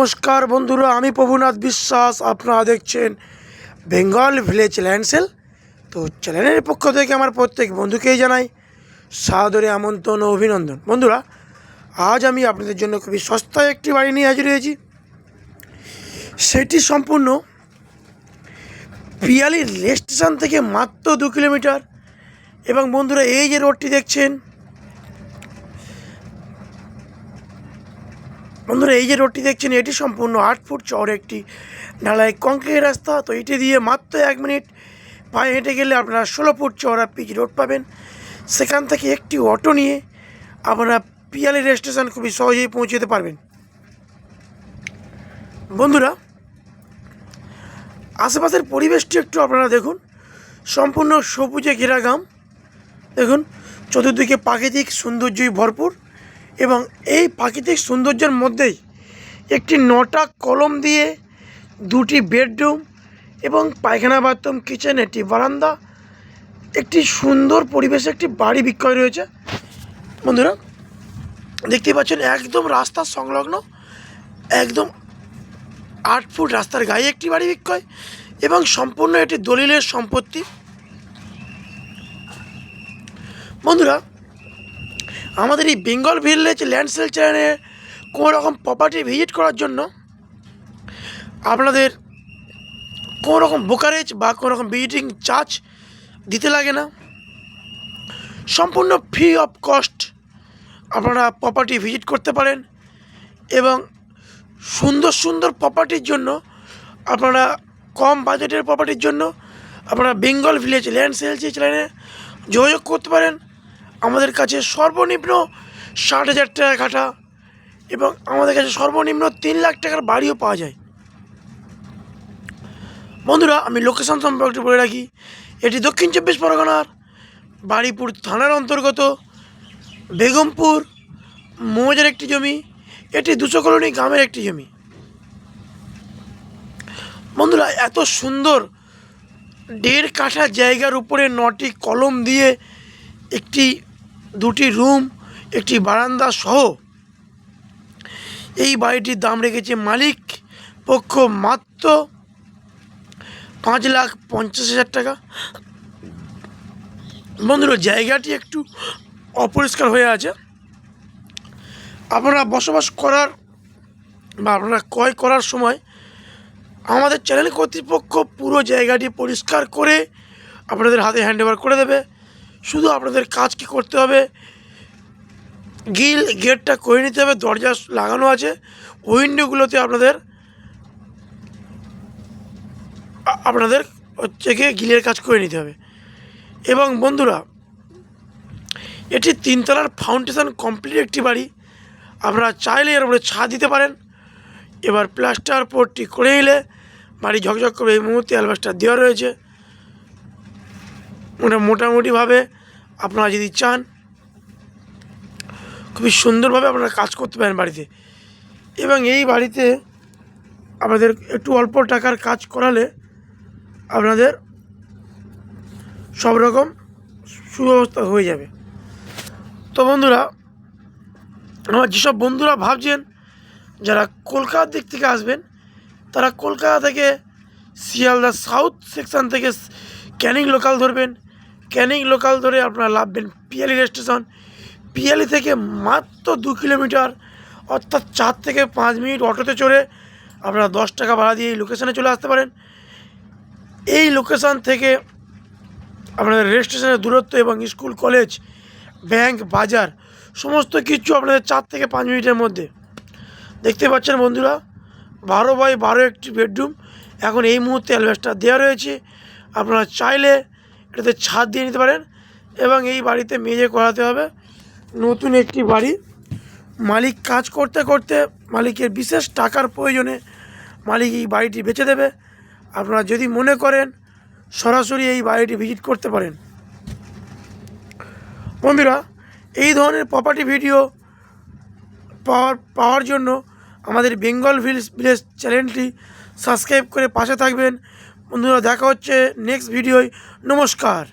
নমস্কার বন্ধুরা, আমি প্রভুনাথ বিশ্বাস। আপনারা দেখছেন বেঙ্গল ভিলেজ ল্যান্ড সেল। তো চ্যানেলের পক্ষ থেকে আমার প্রত্যেক বন্ধুকেই জানাই সাদরে আমন্ত্রণ ও অভিনন্দন। বন্ধুরা, আজ আমি আপনাদের জন্য খুবই সস্তায় একটি বাড়ি নিয়ে হাজির হয়েছি। সেটি সম্পূর্ণ পিয়ালি রেল স্টেশন থেকে মাত্র 2 কিলোমিটার। এবং বন্ধুরা, এই যে রোডটি দেখছেন, এটি সম্পূর্ণ 8 ফুট চওড়া একটি ঢালাই কংক্রিটের রাস্তা। তো এটি দিয়ে মাত্র 1 মিনিট পায়ে হেঁটে গেলে আপনারা 16 ফুট চওড়া পিচ রোড পাবেন। সেখান থেকে একটি অটো নিয়ে আপনারা পিয়ালি রেল স্টেশন খুবই সহজেই পৌঁছে যেতে পারবেন। বন্ধুরা, আশেপাশের পরিবেশটি একটু আপনারা দেখুন, সম্পূর্ণ সবুজে ঘেরা গ্রাম। দেখুন, চতুর্দিকে প্রাকৃতিক সৌন্দর্যই ভরপুর। এবং এই প্রাকৃতিক সৌন্দর্যের মধ্যেই একটি 9টা কলম দিয়ে 2টি বেডরুম এবং পায়খানা, বাথরুম, কিচেন, একটি বারান্দা, একটি সুন্দর পরিবেশে একটি বাড়ি বিক্রয় রয়েছে। বন্ধুরা, দেখতে পাচ্ছেন একদম রাস্তার সংলগ্ন, একদম 8 ফুট রাস্তার গায়ে একটি বাড়ি বিক্রয় এবং সম্পূর্ণ এটি দলিলের সম্পত্তি। বন্ধুরা, আমাদের এই বেঙ্গল ভিলেজ ল্যান্ড সেল চ্যানেলে কোনো রকম প্রপার্টি ভিজিট করার জন্য আপনাদের কোনো রকম ব্রোকারেজ বা কোনো রকম ভিজিটিং চার্জ দিতে লাগে না। সম্পূর্ণ ফ্রি অফ কস্ট আপনারা প্রপার্টি ভিজিট করতে পারেন। এবং সুন্দর সুন্দর প্রপার্টির জন্য আপনারা, কম বাজেটের প্রপার্টির জন্য আপনারা বেঙ্গল ভিলেজ ল্যান্ড সেল চ্যানেলে যোগাযোগ করতে পারেন। আমাদের কাছে সর্বনিম্ন 60,000 টাকা কাঠা এবং আমাদের কাছে সর্বনিম্ন 3 লাখ টাকার বাড়িও পাওয়া যায়। বন্ধুরা, আমি লোকেশন সম্পর্কে বলে রাখি, এটি দক্ষিণ 24 পরগনার বারুইপুর থানার অন্তর্গত বেগমপুর মৌজার একটি জমি। এটি 200 কলোনি গ্রামের একটি জমি। বন্ধুরা, এত সুন্দর 1.5 কাঠা জায়গার উপরে 9টি কলম দিয়ে একটি 2টি রুম, একটি বারান্দা সহ এই বাড়িটির দাম রেখেছে মালিক পক্ষ মাত্র 5,50,000 টাকা। বন্ধুরা, জায়গাটি একটু অপরিষ্কার হয়ে আছে। আপনারা বসবাস করার বা আপনারা ক্রয় করার সময় আমাদের চ্যানেল কর্তৃপক্ষ পুরো জায়গাটি পরিষ্কার করে আপনাদের হাতে হ্যান্ডওভার করে দেবে। শুধু আপনাদের কাজ কি করতে হবে, গেটটা করে নিতে হবে। দরজা লাগানো আছে, উইন্ডোগুলোতে আপনাদের হচ্ছে গিয়ে গিলের কাজ করে নিতে হবে। এবং বন্ধুরা, এটি 3 তলার ফাউন্ডেশন কমপ্লিট একটি বাড়ি। আপনারা চাইলে এর উপরে ছাদ দিতে পারেন। এবার প্লাস্টার পট্টি করে নিলে বাড়ি ঝকঝক করবে। এই মুহূর্তে অ্যালবাস্টার দেওয়া রয়েছে। মোটামুটিভাবে আপনারা যদি চান, খুবই সুন্দরভাবে আপনারা কাজ করতে পারেন বাড়িতে। এবং এই বাড়িতে আপনাদের একটু অল্প টাকার কাজ করালে আপনাদের সব রকম সুব্যবস্থা হয়ে যাবে। তো বন্ধুরা, আমার যেসব বন্ধুরা ভাবছেন যারা কলকাতার দিক থেকে আসবেন, তারা কলকাতা থেকে শিয়ালদা সাউথ সেকশন থেকে ক্যানিং লোকাল ধরবেন। ক্যানিং লোকাল ধরে আপনারা নামবেন পিয়ালি রেল স্টেশন। পিয়ালি থেকে মাত্র 2 কিলোমিটার, অর্থাৎ 4 থেকে 5 মিনিট অটোতে চড়ে আপনারা 10 টাকা ভাড়া দিয়ে এই লোকেশানে চলে আসতে পারেন। এই লোকেশান থেকে আপনাদের রেল স্টেশনের দূরত্ব এবং স্কুল, কলেজ, ব্যাংক, বাজার সমস্ত কিছু আপনাদের 4 থেকে 5 মিনিটের মধ্যে। দেখতে পাচ্ছেন বন্ধুরা, 12 বাই 12 একটি বেডরুম। এখন এই মুহূর্তে অ্যালবাস্টার দেওয়া রয়েছে। আপনারা চাইলে এটাতে ছাদ দিয়ে নিতে পারেন। এবং এই বাড়িতে মেঝে করাতে হবে। নতুন একটি বাড়ি, মালিক কাজ করতে করতে মালিকের বিশেষ টাকার প্রয়োজনে মালিক এই বাড়িটি বেচে দেবে। আপনারা যদি মনে করেন সরাসরি এই বাড়িটি ভিজিট করতে পারেন। বন্ধুরা, এই ধরনের প্রপার্টি ভিডিও পাওয়ার জন্য আমাদের বেঙ্গল ভিলেজ চ্যানেলটি সাবস্ক্রাইব করে পাশে থাকবেন। বন্ধুরা, দেখা হচ্ছে নেক্সট ভিডিওয়। নমস্কার।